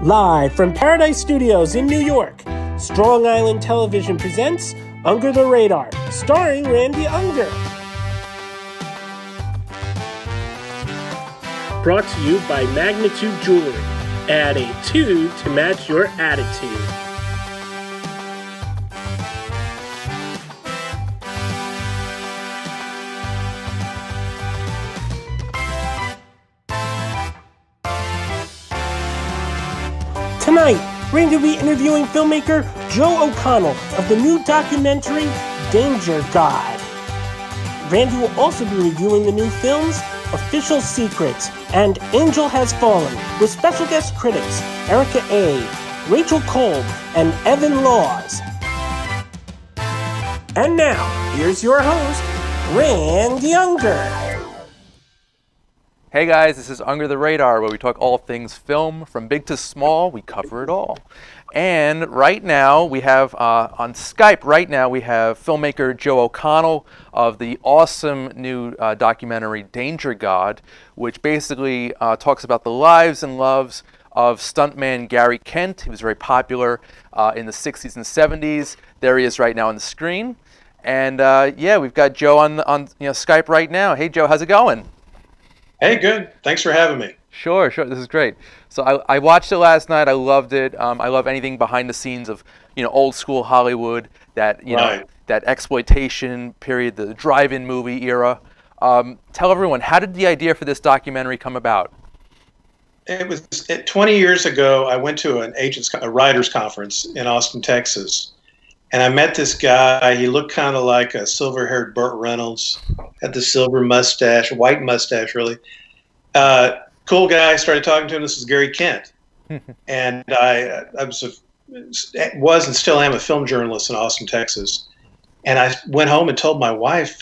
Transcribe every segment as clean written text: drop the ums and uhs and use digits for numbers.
Live from Paradise Studios in New York, Strong Island Television presents Under the Radar, starring Randy Unger. Brought to you by Magnitude Jewelry. Add a 2 to match your attitude. Tonight, Randy will be interviewing filmmaker Joe O'Connell of the new documentary Danger God. Randy will also be reviewing the new films Official Secrets and Angel Has Fallen with special guest critics Erica A., Rachel Kolb, and Evan Laws. And now, here's your host, Randy Unger. Hey guys, this is Under the Radar, where we talk all things film, from big to small. We cover it all. And right now, we have, on Skype right now, we have filmmaker Joe O'Connell of the awesome new documentary Danger God, which basically talks about the lives and loves of stuntman Gary Kent. He was very popular in the 60s and 70s. There he is right now on the screen. And yeah, we've got Joe on Skype right now. Hey Joe, how's it going? Hey, good. Thanks for having me. Sure. This is great. So I watched it last night. I loved it. I love anything behind the scenes of, old school Hollywood, that, that exploitation period, the drive-in movie era. Tell everyone, how did the idea for this documentary come about? It was 20 years ago. I went to a writers conference in Austin, Texas, and I met this guy. He looked kind of like a silver-haired Burt Reynolds, had the silver mustache, white mustache, really. Cool guy. Started talking to him. This is Gary Kent, and I was and still am a film journalist in Austin, Texas. And I went home and told my wife,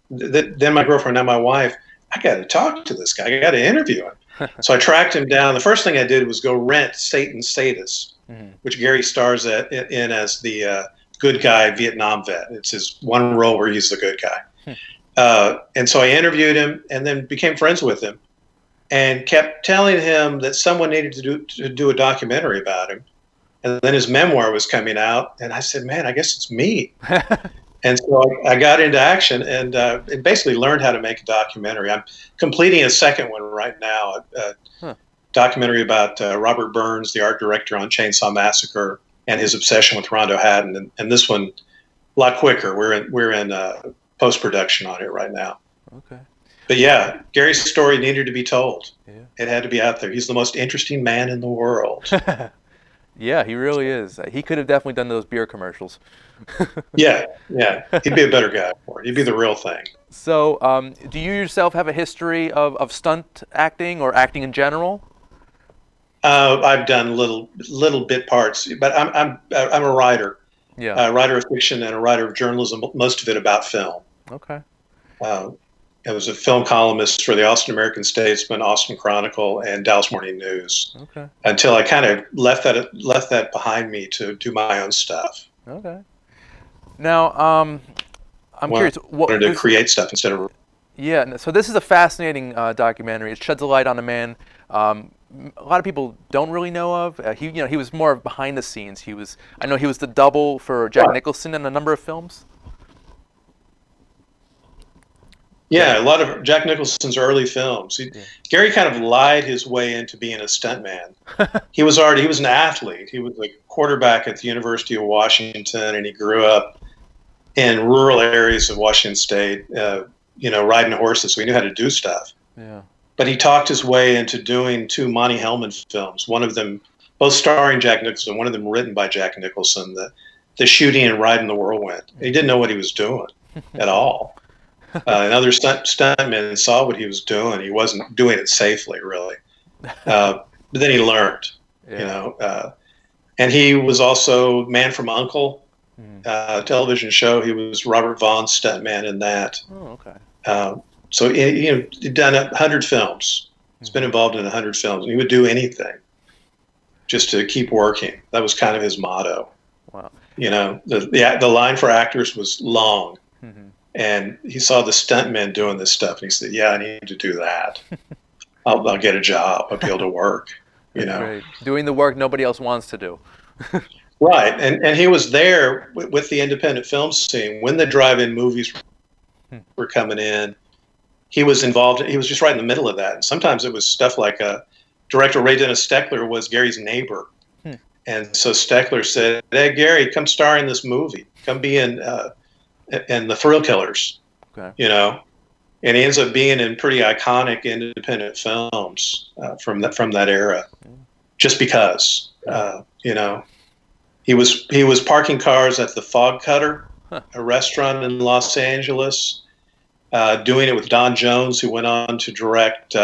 then my girlfriend, now my wife, I got to talk to this guy. I got to interview him. So I tracked him down. The first thing I did was go rent Satan Status, which Gary stars in as the good guy Vietnam vet. It's his one role where he's the good guy. And so I interviewed him and then became friends with him and kept telling him that someone needed to do a documentary about him. And then his memoir was coming out, and I said, man, I guess it's me. And so I got into action and basically learned how to make a documentary. I'm completing a second one right now, a documentary about Robert Burns, the art director on Chainsaw Massacre, and his obsession with Rondo Hatton. And this one, a lot quicker. We're in post-production on it right now. Okay. But yeah, Gary's story needed to be told. Yeah. It had to be out there. He's the most interesting man in the world. Yeah, he really is. He could have definitely done those beer commercials. Yeah. He'd be a better guy for it. He'd be the real thing. So, do you yourself have a history of stunt acting or acting in general? I've done little bit parts, but I'm a writer. Yeah. A writer of fiction and a writer of journalism, most of it about film. Okay. I was a film columnist for the Austin American-Statesman, Austin Chronicle, and Dallas Morning News. Okay. Until I kind of left that behind me to do my own stuff. Okay. Now, I'm curious. Wanted to create stuff instead of. Yeah. So this is a fascinating documentary. It sheds a light on a man a lot of people don't really know of. He was more behind the scenes. I know he was the double for Jack Nicholson in a number of films. Yeah, a lot of Jack Nicholson's early films. Gary kind of lied his way into being a stuntman. He was an athlete. He was a quarterback at the University of Washington, and he grew up in rural areas of Washington State, riding horses, so he knew how to do stuff. Yeah. But he talked his way into doing 2 Monte Hellman films, one of them both starring Jack Nicholson, one of them written by Jack Nicholson, the Shooting and Riding the Whirlwind. He didn't know what he was doing at all. And other stuntmen saw what he was doing. He wasn't doing it safely, really. But then he learned, and he was also Man from U.N.C.L.E., television show. He was Robert Vaughn's stuntman in that. Oh, okay. So he'd done 100 films. He's been involved in 100 films. And he would do anything just to keep working. That was kind of his motto. Wow. The line for actors was long. And he saw the stuntmen doing this stuff, and he said, yeah, I need to do that. I'll get a job. I'll be able to work. you know. Great. Doing the work nobody else wants to do. Right, and he was there with the independent film scene when the drive-in movies were coming in. He was involved. He was just right in the middle of that. And sometimes it was stuff like director Ray Dennis Steckler was Gary's neighbor, and so Steckler said, "Hey Gary, come star in this movie. Come be in the Thrill Killers." Okay. You know, and he ends up being in pretty iconic independent films from that era, just because you know. He was parking cars at the Fog Cutter, a restaurant in Los Angeles, doing it with Don Jones, who went on to direct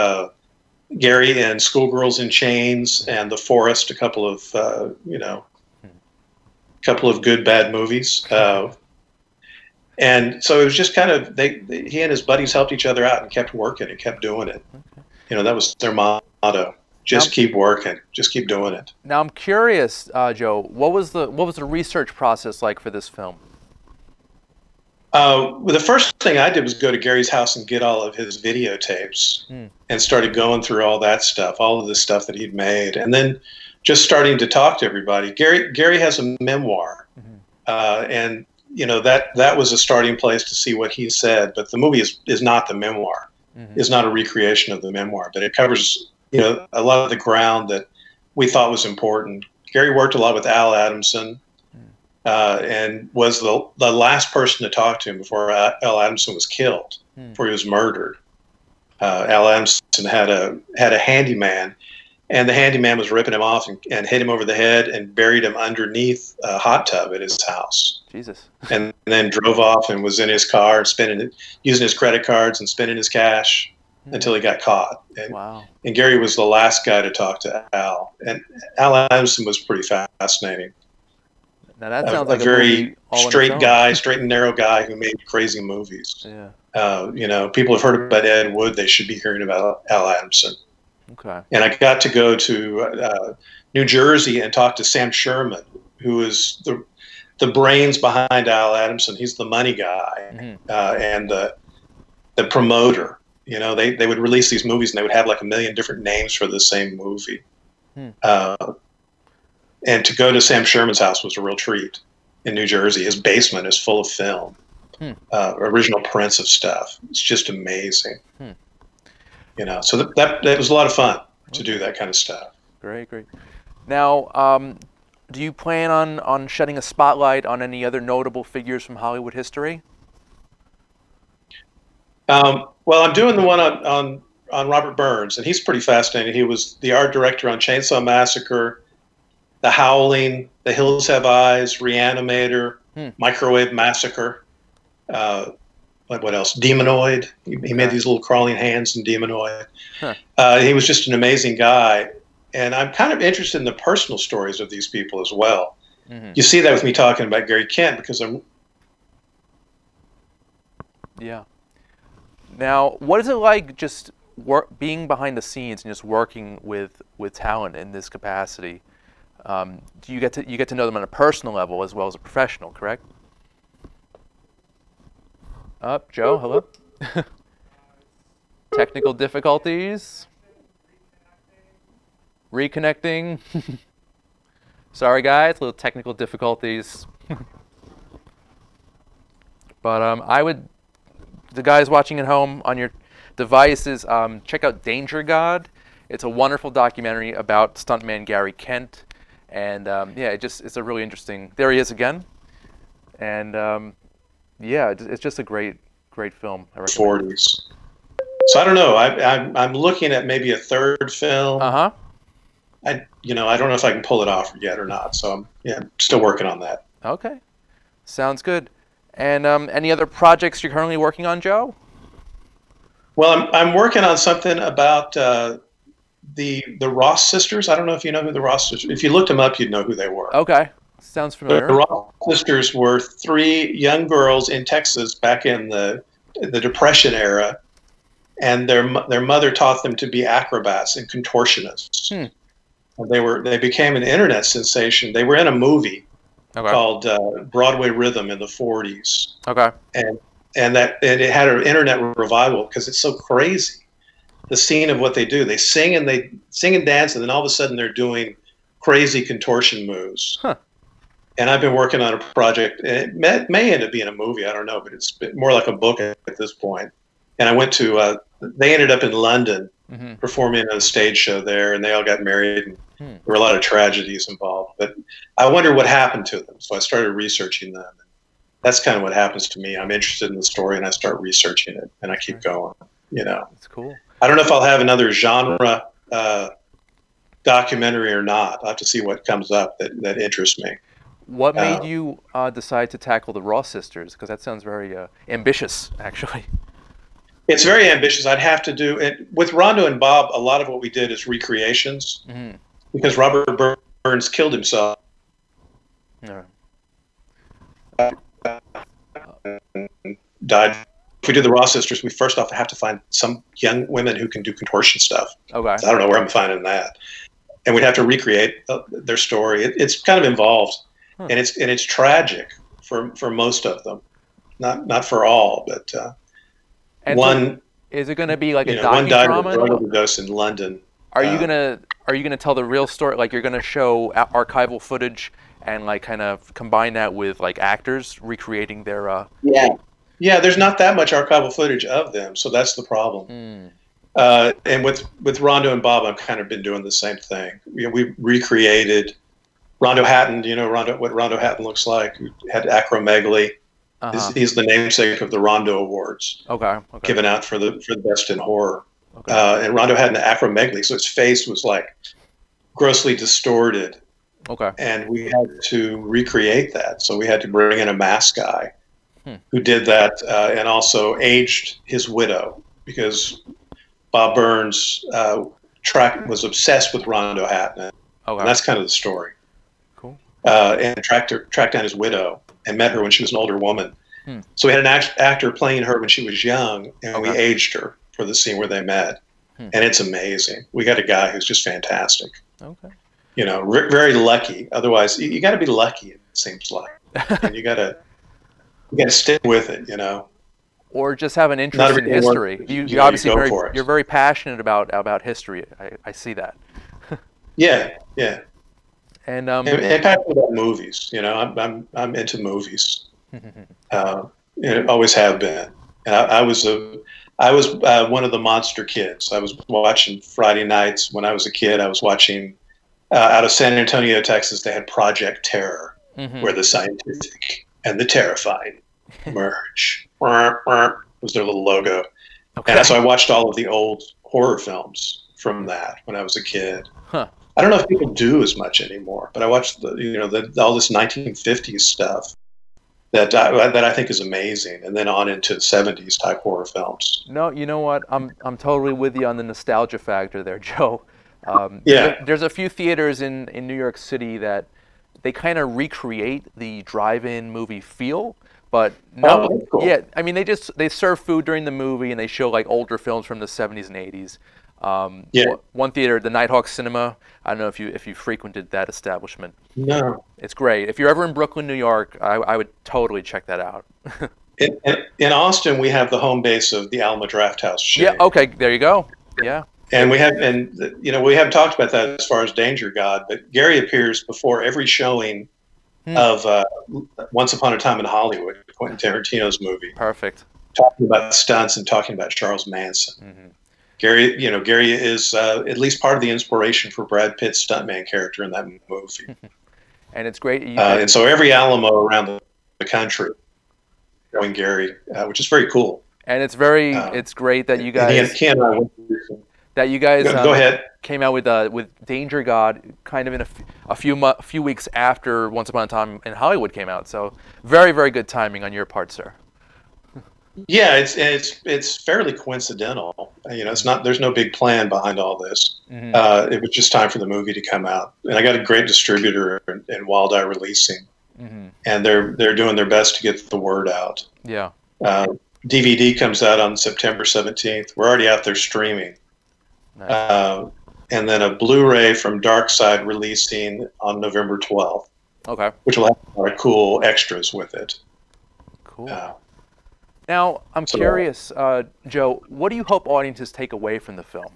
Gary and Schoolgirls in Chains and The Forest, a couple of good bad movies. And so it was just kind of he and his buddies helped each other out and kept working and kept doing it. You know, that was their motto. Just keep working. Just keep doing it. Now I'm curious, Joe. What was the research process like for this film? Well, the first thing I did was go to Gary's house and get all of his videotapes, and started going through all that stuff, all of the stuff that he'd made, and then just starting to talk to everybody. Gary has a memoir, and you know that was a starting place to see what he said. But the movie is not the memoir. Is not a recreation of the memoir, but it covers, you know, a lot of the ground that we thought was important. Gary worked a lot with Al Adamson, and was the last person to talk to him before Al Adamson was killed, before he was murdered. Al Adamson had a handyman, and the handyman was ripping him off and hit him over the head and buried him underneath a hot tub at his house. Jesus. And then drove off and was in his car using his credit cards and spending his cash until he got caught. And, wow. And Gary was the last guy to talk to Al. And Al Adamson was pretty fascinating. Now that sounds like a very straight and narrow guy who made crazy movies. Yeah. You know, people have heard about Ed Wood. They should be hearing about Al Adamson. Okay. And I got to go to New Jersey and talk to Sam Sherman, who is the brains behind Al Adamson. He's the money guy, and the promoter. You know, they would release these movies and they would have like 1 million different names for the same movie. And to go to Sam Sherman's house was a real treat in New Jersey. His basement is full of film, original prints of stuff. It's just amazing. You know, so that was a lot of fun to do that kind of stuff. Great, great. Now, do you plan on shedding a spotlight on any other notable figures from Hollywood history? Well, I'm doing the one on Robert Burns, and he's pretty fascinating. He was the art director on Chainsaw Massacre, The Howling, The Hills Have Eyes, Reanimator, Microwave Massacre. What else? Demonoid. He made these little crawling hands in Demonoid. He was just an amazing guy. And I'm kind of interested in the personal stories of these people as well. You see that with me talking about Gary Kent, because I'm... Yeah. Now, what is it like just being behind the scenes and just working with talent in this capacity? Do you get to know them on a personal level as well as a professional, correct? Joe, hello? Technical difficulties? Reconnecting? Sorry guys, little technical difficulties. But the guys watching at home on your devices, check out Danger God. It's a wonderful documentary about stuntman Gary Kent. And yeah, it's a really interesting, there he is again. And yeah, it's just a great film. 40s. So I don't know. I'm looking at maybe a third film. I don't know if I can pull it off yet or not. So I'm still working on that. Okay, sounds good. And any other projects you're currently working on, Joe? Well, I'm working on something about the Ross sisters. I don't know if you know who the Ross sisters. If you looked them up, you'd know who they were. Okay, sounds familiar. The Ross sisters were 3 young girls in Texas back in the Depression era, and their mother taught them to be acrobats and contortionists. They became an internet sensation. They were in a movie called Broadway Rhythm in the 40s. Okay. And it had an internet revival because it's so crazy. the scene of what they do. They sing and dance, and then all of a sudden they're doing crazy contortion moves. Huh. And I've been working on a project, and it may end up being a movie. I don't know, but it's more like a book at this point. And I went to. They ended up in London performing at a stage show there, and they all got married. And there were a lot of tragedies involved. But I wondered what happened to them, so I started researching them. That's kind of what happens to me. I'm interested in the story, and I start researching it, and I keep going. You know, That's cool. I don't know if I'll have another genre documentary or not. I'll have to see what comes up that interests me. What made you decide to tackle the Ross sisters? Because that sounds very ambitious, actually. It's very ambitious. I'd have to do it with Rondo and Bob. A lot of what we did is recreations because Robert Burns killed himself. Yeah. Died. If we do the Ross sisters, we first off have to find some young women who can do contortion stuff. Okay. I don't know where I'm finding that, and we'd have to recreate their story. It's kind of involved, and it's tragic for most of them, not for all, but and one. So is it going to be like a one died of docudrama? a drug overdose in London. Are you gonna tell the real story? Like you're gonna show archival footage and like kind of combine that with like actors recreating their Yeah, there's not that much archival footage of them, so that's the problem. And with Rondo and Bob, I've kind of been doing the same thing. We recreated Rondo Hatton. You know what Rondo Hatton looks like. We had acromegaly. He's the namesake of the Rondo Awards. Okay. Given out for the best in horror. And Rondo had an acromegaly, so his face was like grossly distorted. Okay. And we had to recreate that. So we had to bring in a mask guy who did that and also aged his widow because Bob Burns was obsessed with Rondo Hatton. Okay. And that's kind of the story. Cool. And tracked down his widow and met her when she was an older woman. So we had an actor playing her when she was young, and we aged her for the scene where they met. And it's amazing. We got a guy who's just fantastic. Okay. You know, very lucky. Otherwise, you got to be lucky, it seems like. And you got to stick with it, you know. Or just have an interest in history. You obviously you're very passionate about history. I see that. Yeah. And passionate about movies. You know, I'm into movies. Always have been. And I was one of the monster kids. I was watching Friday nights when I was a kid. I was watching out of San Antonio, Texas. They had Project Terror, where the scientific and the terrifying merge. Was their little logo. Okay. And so I watched all of the old horror films from that when I was a kid. I don't know if people do as much anymore, but I watched all this 1950s stuff that I think is amazing, and then on into 70s type horror films. No, you know what? I'm totally with you on the nostalgia factor there, Joe. There's a few theaters in New York City that they kind of recreate the drive-in movie feel, but no, cool. Yeah, I mean they serve food during the movie and they show like older films from the 70s and 80s. One theater, the Nighthawk Cinema. I don't know if you frequented that establishment. No, it's great. If you're ever in Brooklyn, New York, I would totally check that out. in Austin, we have the home base of the Alma Drafthouse chain. Yeah. Okay. There you go. Yeah. And we haven't talked about that as far as Danger God, but Gary appears before every showing of Once Upon a Time in Hollywood, Quentin Tarantino's movie. Perfect. Talking about stunts and talking about Charles Manson. Gary is at least part of the inspiration for Brad Pitt's stuntman character in that movie. And it's great. And so every Alamo around the country showing Gary, which is very cool. And it's great that you guys go ahead. Came out with Danger God kind of in a few weeks after Once Upon a Time in Hollywood came out. So very, very good timing on your part, sir. Yeah, it's fairly coincidental. There's no big plan behind all this. It was just time for the movie to come out, and I got a great distributor in Wild Eye Releasing, and they're doing their best to get the word out. Yeah. DVD comes out on September 17th. We're already out there streaming. Nice. And then a Blu-ray from Dark Side releasing on November 12th. Okay. Which will have a lot of cool extras with it. Cool. Now, I'm curious, Joe, what do you hope audiences take away from the film?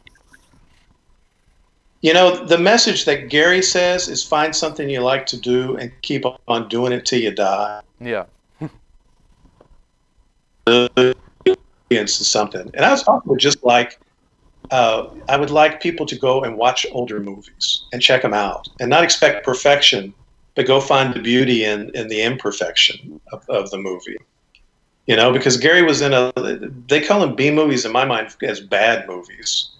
You know, the message that Gary says is find something you like to do and keep on doing it till you die. Yeah. Into something. And I was also just like, I would like people to go and watch older movies and check them out and not expect perfection, but go find the beauty in the imperfection of the movie. You know, because Gary was in they call them B movies in my mind as bad movies.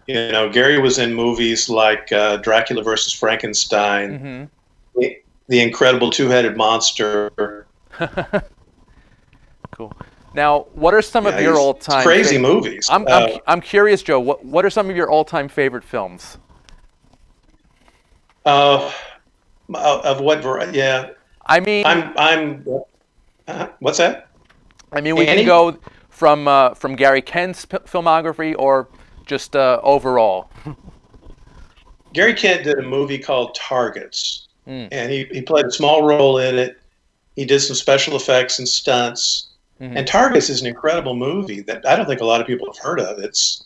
You know, Gary was in movies like Dracula versus Frankenstein, the Incredible Two-Headed Monster. Cool. Now, what are some of your all-time crazy movies? I'm curious, Joe. What are some of your all-time favorite films? Of what variety? Yeah. I mean, what's that? I mean, we can go from Gary Kent's filmography or just overall. Gary Kent did a movie called Targets, and he played a small role in it. He did some special effects and stunts. And Targets is an incredible movie that I don't think a lot of people have heard of. It's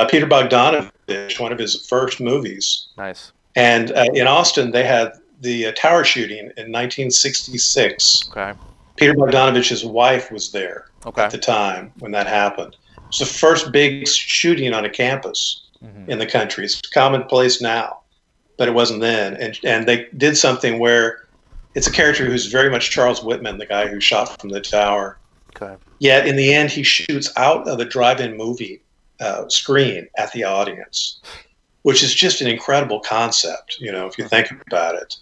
Peter Bogdanovich, one of his first movies. Nice. And in Austin, they had the tower shooting in 1966. Okay. Peter Bogdanovich's wife was there at the time when that happened. It was the first big shooting on a campus in the country. It's commonplace now, but it wasn't then. And they did something where it's a character who's very much Charles Whitman, the guy who shot from the tower. Okay. Yet in the end, he shoots out of a drive-in movie screen at the audience, which is just an incredible concept, you know, if you think about it.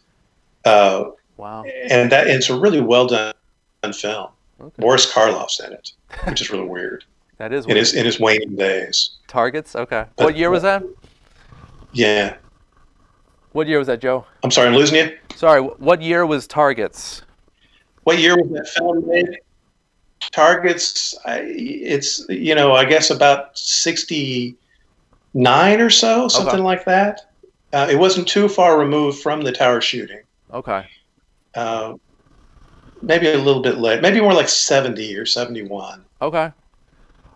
Wow. And it's a really well done film. Okay. Boris Karloff's in it, which is really weird. That is weird. In his waning days. Targets? Okay. What year was that? Yeah. What year was that, Joe? I'm sorry, I'm losing you? Sorry, what year was Targets? What year was that film made? Targets, it's, you know, I guess about 69 or so, something like that. It wasn't too far removed from the tower shooting. Okay. Maybe a little bit late. Maybe more like 70 or 71. Okay.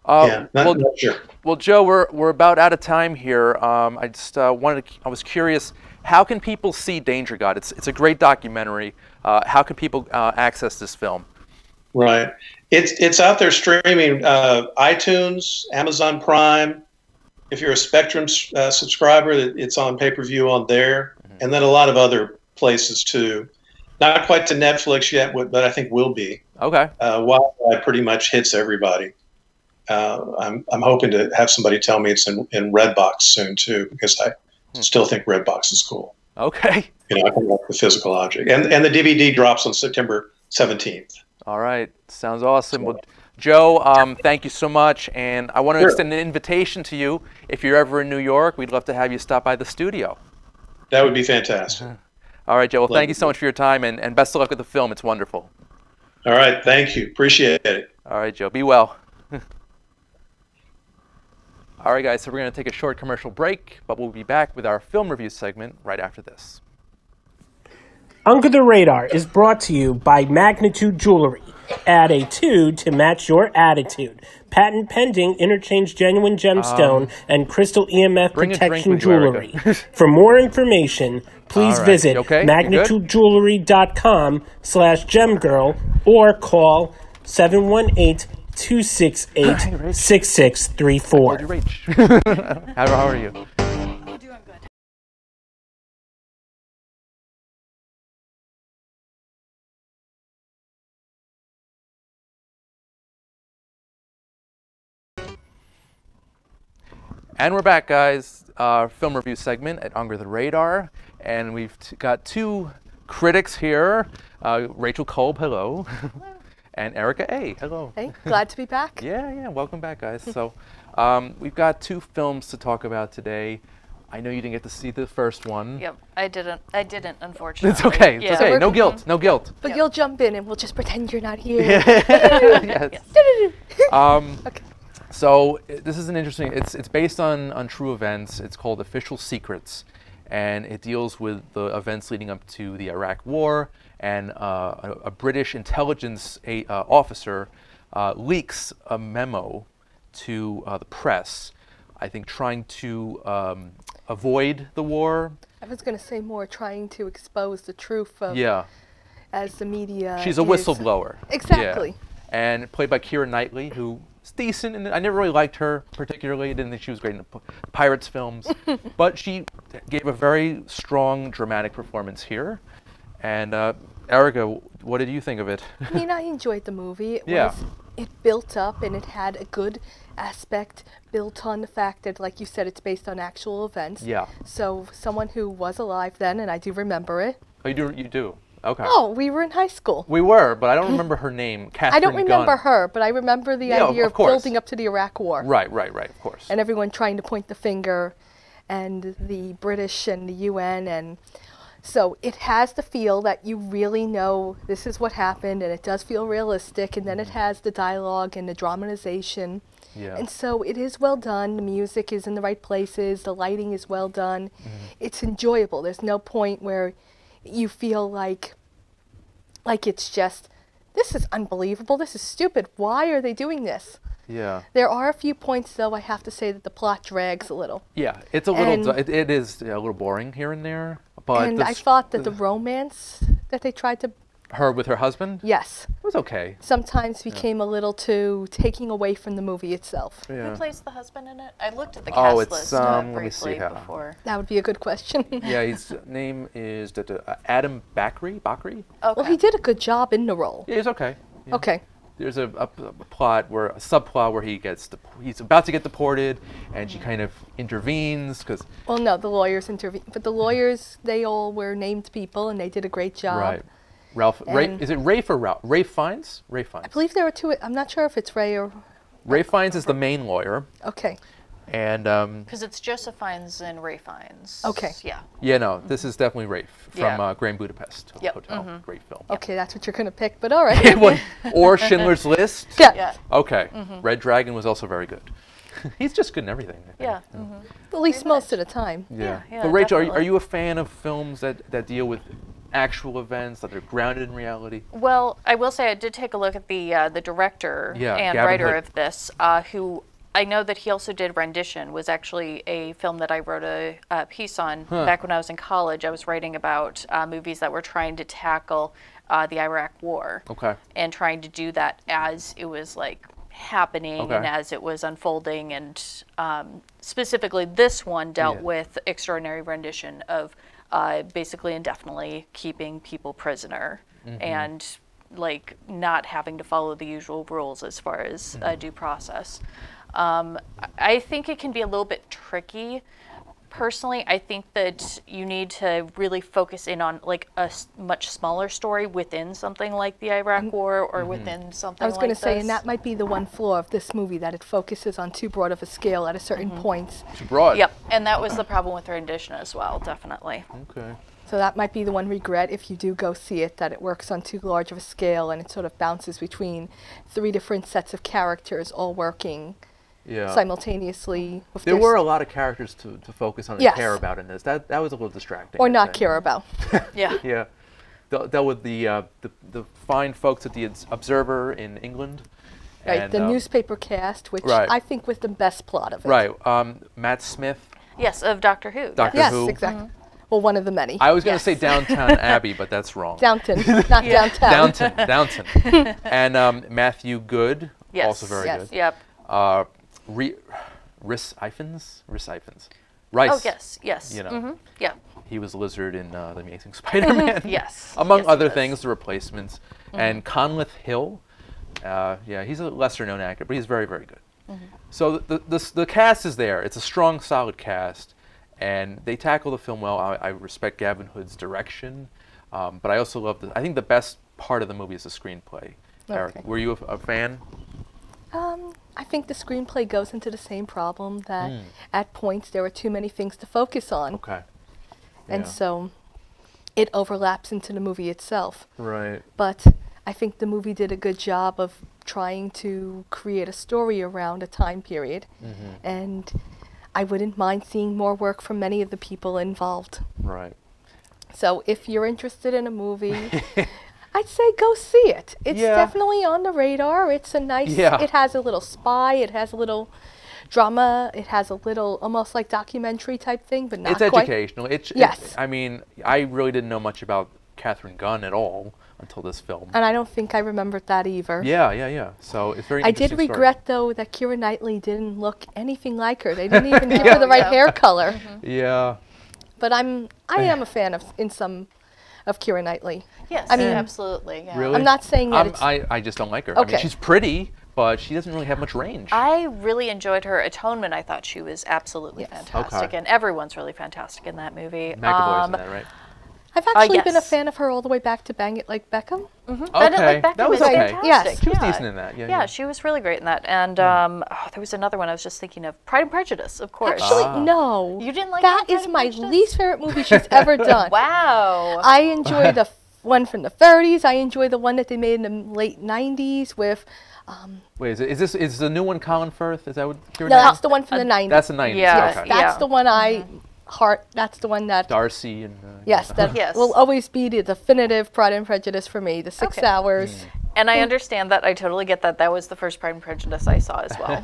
Yeah, not sure. Well, Joe, we're about out of time here. I just I was curious, how can people see Danger God? It's a great documentary. How can people access this film? Right. It's out there streaming, iTunes, Amazon Prime. If you're a Spectrum subscriber, it's on pay-per-view on there, and then a lot of other places too. Not quite to Netflix yet, but I think will be. Okay. Wi-Fi pretty much hits everybody. I'm hoping to have somebody tell me it's in Redbox soon too, because I still think Redbox is cool. Okay. You know, I think like the physical object, and the DVD drops on September 17th. All right, sounds awesome. Well, Joe, thank you so much, and I want to extend an invitation to you. If you're ever in New York, we'd love to have you stop by the studio. That would be fantastic. All right, Joe. Well, thank you so much for your time, and best of luck with the film. It's wonderful. All right, thank you. Appreciate it. All right, Joe. Be well. All right, guys, so we're going to take a short commercial break, but we'll be back with our film review segment right after this. Under the Radar is brought to you by Magnitude Jewelry. Add a 2 to match your attitude. Patent pending, interchange genuine gemstone and crystal EMF protection jewelry. For more information, please visit magnitudejewelry.com/gemgirl or call 718-268-6634. How are you? And we're back, guys. Our film review segment at Under the Radar, and we've got two critics here, Rachel Kolb, hello, and Erica A, hello. Hey, glad to be back. Yeah, welcome back, guys. So we've got two films to talk about today. I know you didn't get to see the first one. Yep, I didn't, unfortunately. It's okay, it's okay, no guilt, no guilt. But you'll jump in and we'll just pretend you're not here. Yes. Okay. So this is an interesting, it's based on true events. It's called Official Secrets, and it deals with the events leading up to the Iraq War, and a British intelligence officer leaks a memo to the press, I think trying to avoid the war. I was going to say more trying to expose the truth of, Yeah. as the media She's a is. whistleblower. Exactly. Yeah. And played by Keira Knightley, who's decent, and I never really liked her particularly. I didn't think she was great in the Pirates films. But she gave a very strong dramatic performance here. And Erica, what did you think of it? I mean, I enjoyed the movie. Yeah. It built up and it had a good aspect built on the fact that, like you said, it's based on actual events. Yeah. So someone who was alive then, and I do remember it. Oh, you do? Okay. Oh, we were in high school. We were, but I don't remember her name. Catherine I don't remember Gunn. her, but I remember the Yeah, idea of of course. building up to the Iraq War. Right, of course. And everyone trying to point the finger, and the British and the UN, and so it has the feel that you really know this is what happened, and it does feel realistic, and then it has the dialogue and the dramatization. Yeah. And so it is well done. The music is in the right places. The lighting is well done. It's enjoyable. There's no point where you feel like it's just, this is unbelievable. This is stupid. Why are they doing this? Yeah. There are a few points, though, I have to say that the plot drags a little. Yeah, it's a little. And- It is a little boring here and there. But And I thought that the romance that they tried to, her with her husband yes, was okay. sometimes became a little too taking away from the movie itself. Yeah. Who plays the husband in it? I looked at the Oh, cast it's, list let me briefly see how- before. That would be a good question. Yeah, his name is Adam Bakri. Okay. Well, he did a good job in the role. Yeah, he's okay. Yeah. Okay. There's a plot where a subplot where he's about to get deported, and she kind of intervenes because Well, no, the lawyers intervened. But the lawyers, they all were named people, and they did a great job. right. Ralph, And- is it Rafe or Ralph? Rafe Fiennes? Rafe Fiennes. I believe there were two. I'm not sure if it's Ray or. Rafe Fiennes is the main lawyer, Okay. and Because it's Joseph Fiennes and Ray Fiennes. Okay. Yeah. yeah, no, this is definitely Rafe from Yeah. Grand Budapest Yep, Hotel. Great film. Okay, that's what you're going to pick, but all right. Or Schindler's List. Yeah. Yeah. Okay. Red Dragon was also very good. He's just good in everything. I think. Yeah. At least most of the time. Yeah. Yeah, But Rachel, are definitely. you a fan of films that deal with actual events, that are grounded in reality? Well, I will say I did take a look at the director Yeah, and Gavin writer Hood. of this, who I know that he also did Rendition, was actually a film that I wrote a piece on back when I was in college. I was writing about movies that were trying to tackle the Iraq War. Okay. And trying to do that as it was like happening Okay. and as it was unfolding, and specifically this one dealt Yeah. with extraordinary rendition of basically indefinitely keeping people prisoner and like not having to follow the usual rules as far as due process. I think it can be a little bit tricky. Personally, I think that you need to really focus in on like a much smaller story within something like the Iraq War or within something I was like going to say, this. and that might be the one flaw of this movie, that it focuses on too broad of a scale at a certain points. Too broad. Yep, and that was the problem with Rendition as well, definitely. Okay. So that might be the one regret if you do go see it, that it works on too large of a scale and it sort of bounces between three different sets of characters all working Yeah. simultaneously. With There their were a lot of characters to focus on and Yes. care about in this. That was a little distracting. or I not think. care about. Yeah. Yeah. Dealt with the fine folks at the Observer in England. Right, and, the newspaper cast, which right. I think was the best plot of it. Right. Matt Smith. Yes, of Doctor Who. Doctor Yes, Who. exactly. Well, one of the many. I was going to Yes. say Downtown Abbey, but that's wrong. Downton, not downtown. Downton. And Matthew Good. Yes. Also very Yes. good. Yep. Rhys Ifans. Rice. Oh, yes, yes. You know. Yeah. He was Lizard in The Amazing Spider-Man. Yes. Among Yes, he other was. things, The Replacements. And Conleth Hill. Yeah, he's a lesser-known actor, but he's very, very good. So the cast is there. It's a strong, solid cast. And they tackle the film well. I respect Gavin Hood's direction. But I also love I think the best part of the movie is the screenplay. Eric, Okay. were you a fan? I think the screenplay goes into the same problem that at points there were too many things to focus on. Okay. And Yeah. so it overlaps into the movie itself. Right. But I think the movie did a good job of trying to create a story around a time period. And I wouldn't mind seeing more work from many of the people involved. Right. So if you're interested in a movie, I'd say go see it. It's Yeah. definitely on the radar. It's a nice, Yeah. it has a little spy, it has a little drama, it has a little almost like documentary type thing, but not It's quite. educational. Yes. I mean, I really didn't know much about Catherine Gunn at all until this film. And I don't think I remembered that either. Yeah. So it's very I interesting did story. regret, though, that Keira Knightley didn't look anything like her. They didn't even give her the right hair color. Yeah. But I am a fan of Keira Knightley. Yes, I mean, absolutely. Yeah. Really? I'm not saying that it's... I just don't like her. I mean, Okay. she's pretty, but she doesn't really have much range. I really enjoyed her Atonement. I thought she was absolutely Yes. fantastic, Okay. and everyone's really fantastic in that movie. McAvoy's in that, right? I've actually been a yes. fan of her all the way back to Bang It Like Beckham. Bend It Okay, Like Beckham that was was okay. fantastic. Yes. She was yeah. decent in that. Yeah, she was really great in that. And there was another one I was just thinking of. Pride and Prejudice, of course. Actually, no. You didn't like that? Pride Is and my Prejudice? least favorite movie she's ever done. Wow. I enjoy the one from the 30s. I enjoy the one that they made in the late 90s with... Wait, is the new one Colin Firth? Is that what you're No, that's the one from the 90s. That's the 90s. Yeah, Yes, okay. that's the one that's the one that... Darcy and. Yes, that Yes. will always be the definitive Pride and Prejudice for me. The 6 Okay. hours. And I understand that. I totally get that. That was the first Pride and Prejudice I saw as well.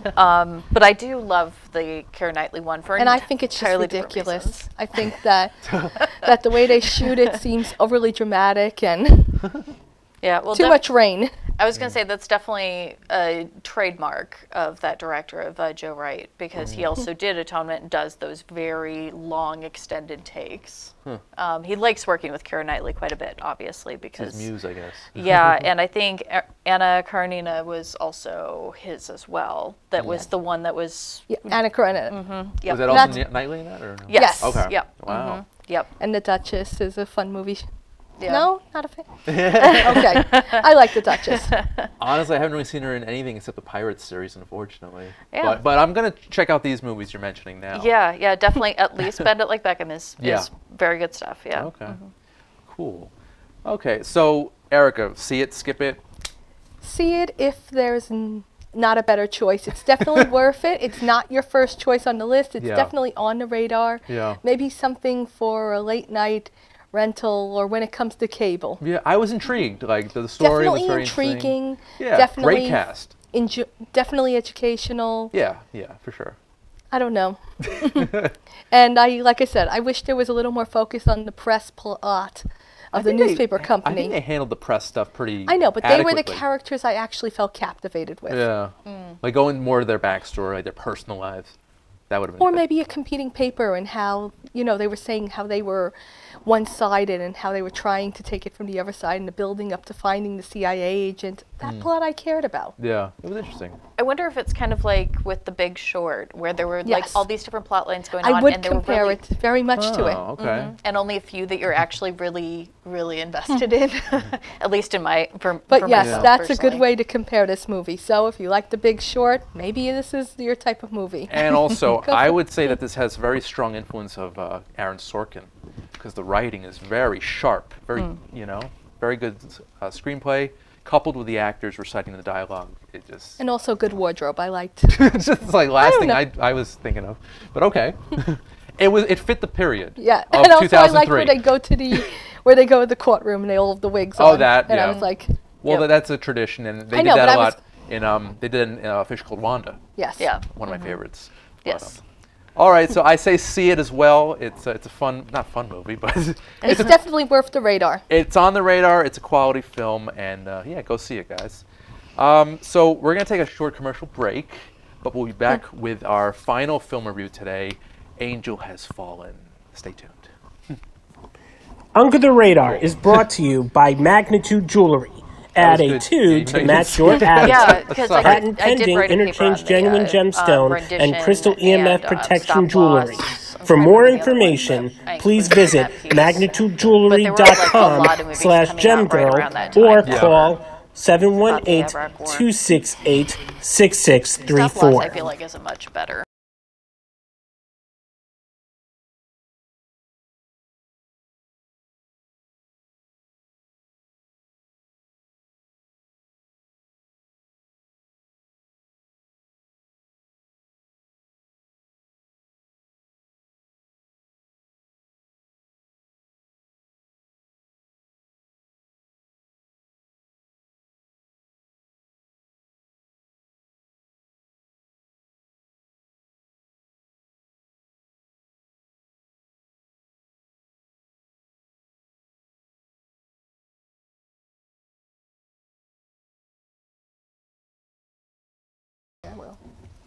But I do love the Keira Knightley one for And I think it's just entirely different ridiculous. reasons. I think that that the way they shoot it seems overly dramatic and Yeah, well, too much rain. I was going to say that's definitely a trademark of that director, of Joe Wright, because he also did Atonement and does those very long, extended takes. He likes working with Keira Knightley quite a bit, obviously, His because muse, I guess. yeah, and I think Anna Karenina was also his as well. That was the one that was Yeah, Anna Karenina. yep. Was that That's- also Knightley in that, or no? Yes. Okay. Yep. Wow. Yep. And The Duchess is a fun movie. Yeah. No, not a fan. Okay, I like The Duchess. Honestly, I haven't really seen her in anything except the Pirates series, unfortunately. Yeah. But I'm gonna check out these movies you're mentioning now. Yeah, definitely. At least Bend It Like Beckham is Yeah. very good stuff. Yeah. Okay. Cool. Okay, so Erica, see it, skip it. See it if there's not a better choice. It's definitely worth it. It's not your first choice on the list. It's Yeah. definitely on the radar. Yeah. Maybe something for a late night rental or when it comes to cable. Yeah, I was intrigued. Like the story was Definitely very interesting. intriguing. Yeah, Definitely great cast. Definitely educational. Yeah, for sure. I don't know. And like I said, I wish there was a little more focus on the press plot of the newspaper I company. think they handled the press stuff pretty. I know, but they were the adequately. characters I actually felt captivated with. Yeah, like going more to their backstory, like their personal lives. That would have been. Or good. maybe a competing paper and how, they were saying how they were one-sided and how they were trying to take it from the other side and the building up to finding the CIA agent. That plot I cared about. Yeah, it was interesting. I wonder if it's kind of like with The Big Short, where there were Yes. like all these different plot lines going on, I would and there were compare really, it very much to it. Oh, okay. and only a few that you're actually really, really invested in. At least in for But yes, myself, that's a good personally. way to compare this movie. So if you like The Big Short, maybe this is your type of movie. And also, Go I for would say that this has very strong influence of Aaron Sorkin, because the writing is very sharp, very very good screenplay, coupled with the actors reciting the dialogue. It just And also good wardrobe. I liked. it's just like last don't thing know. I was thinking of. But okay, it fit the period. Yeah, Of and also I like 2003. where they go to the courtroom and they all have the wigs Oh, on. that, and I yeah. was like, Well, Yep. that's a tradition, and they I did know, that but a I lot in they did in a fish called Wanda. yes. Yeah. One of my favorites. Yes. But, all right, so I say see it as well. It's a fun, not fun movie, but It's definitely worth the radar. it's on the radar. It's a quality film, and yeah, go see it, guys. So we're gonna take a short commercial break, but we'll be back with our final film review today. Angel Has Fallen. Stay tuned. Under the Radar is brought to you by Magnitude Jewelry. Add a good. 2 Yeah, to you match can your see. attitude. Yeah, because Patent I did pending, write a paper interchange on the, genuine gemstone rendition and crystal and, EMF protection stop loss. jewelry. I'm For trying to more remember the other one, information, but I please included visit that piece. But there were, like, a lot of magnitudejewelry.com movies coming out right /gemgirl around that or time. call Stop loss, I 718-268-6634. feel like is a much better.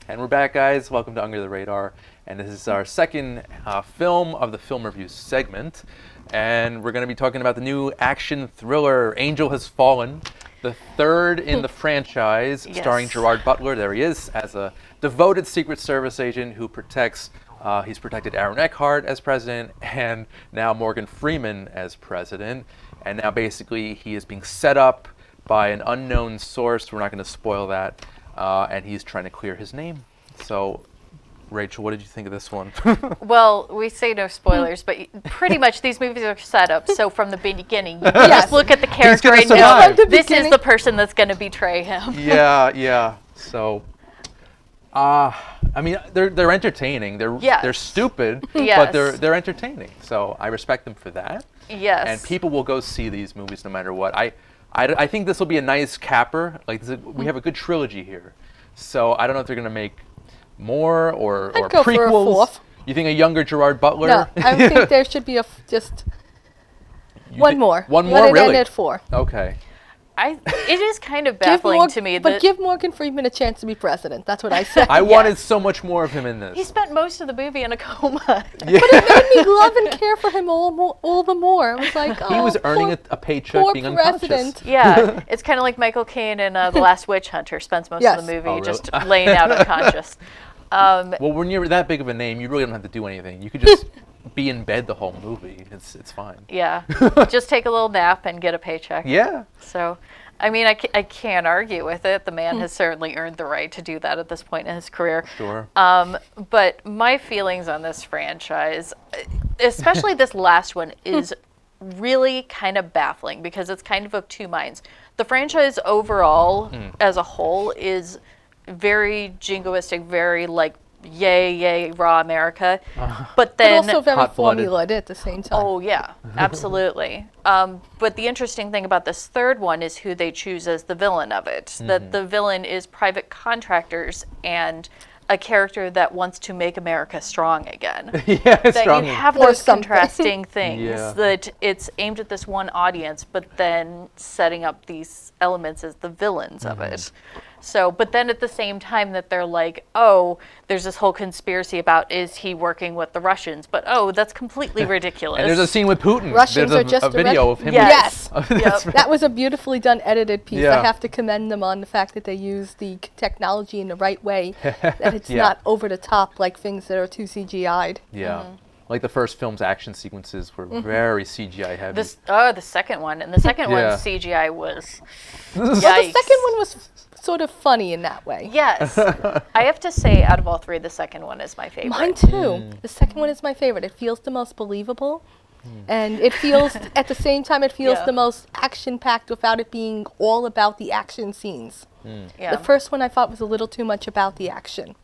And we're back, guys. Welcome to Under the Radar. And this is our second film of the film review segment. And we're going to be talking about the new action thriller, Angel Has Fallen, the third in the franchise, starring Gerard Butler. There he is, as a devoted Secret Service agent who protects, he's protected Aaron Eckhart as president, and now Morgan Freeman as president. And now basically he is being set up by an unknown source. We're not going to spoil that. And he's trying to clear his name. So, Rachel, what did you think of this one? Well, we say no spoilers, but pretty much these movies are set up. So from the beginning, you just look at the character and know this is the person that's going to betray him. Yeah. So, I mean, they're entertaining. They're stupid, but they're entertaining. So I respect them for that. Yes. And people will go see these movies no matter what. I think this will be a nice capper. Like we have a good trilogy here, so I don't know if they're gonna make more or go prequels. for a fourth. You think a younger Gerard Butler? No, I think there should be one more. One more, Let it really? end at 4. Okay. It is kind of baffling to me. But give Morgan Freeman a chance to be president. That's what I said. I wanted so much more of him in this. He spent most of the movie in a coma. But it made me love and care for him all the more. I was like, oh, he was earning a paycheck being unconscious. Yeah, it's kind of like Michael Caine in The Last Witch Hunter spends most of the movie just laying out unconscious. Well, when you're that big of a name, you really don't have to do anything. You could just be in bed the whole movie. It's fine. Yeah, just take a little nap and get a paycheck. Yeah. So, I mean, I can't argue with it. The man has certainly earned the right to do that at this point in his career. Sure. But my feelings on this franchise, especially this last one, is really kind of baffling because it's kind of two minds. The franchise overall, as a whole, is very jingoistic, very like yay, raw America. But then also very formulated at the same time. Oh yeah, absolutely. But the interesting thing about this third one is who they choose as the villain of it. That the villain is private contractors and a character that wants to make America strong again. That you have those contrasting things. That it's aimed at this one audience, but then setting up these elements as the villains of it. So, but then at the same time that they're like, oh, there's this whole conspiracy about is he working with the Russians? But oh, that's completely ridiculous. And there's a scene with Putin. Russians there's are just a video of him. Yes. Yep. That was a beautifully done edited piece. I have to commend them on the fact that they use the technology in the right way, that it's not over the top like things that are too CGI'd. Yeah. Like the first film's action sequences were very CGI heavy. The second one. And the second one, CGI was Well, the second one was sort of funny in that way. Yes. I have to say, out of all three, the second one is my favorite. Mine too. The second one is my favorite. It feels the most believable. And it feels, at the same time, it feels the most action-packed without it being all about the action scenes. The first one I thought was a little too much about the action.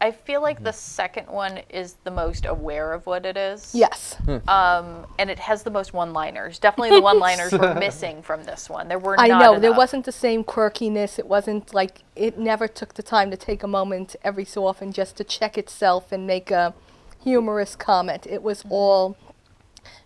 I feel like the second one is the most aware of what it is. Yes. And it has the most one-liners. Definitely the one-liners were missing from this one. There were not enough. There enough. wasn't the same quirkiness. It wasn't like, it never took the time to take a moment every so often just to check itself and make a humorous comment. It was all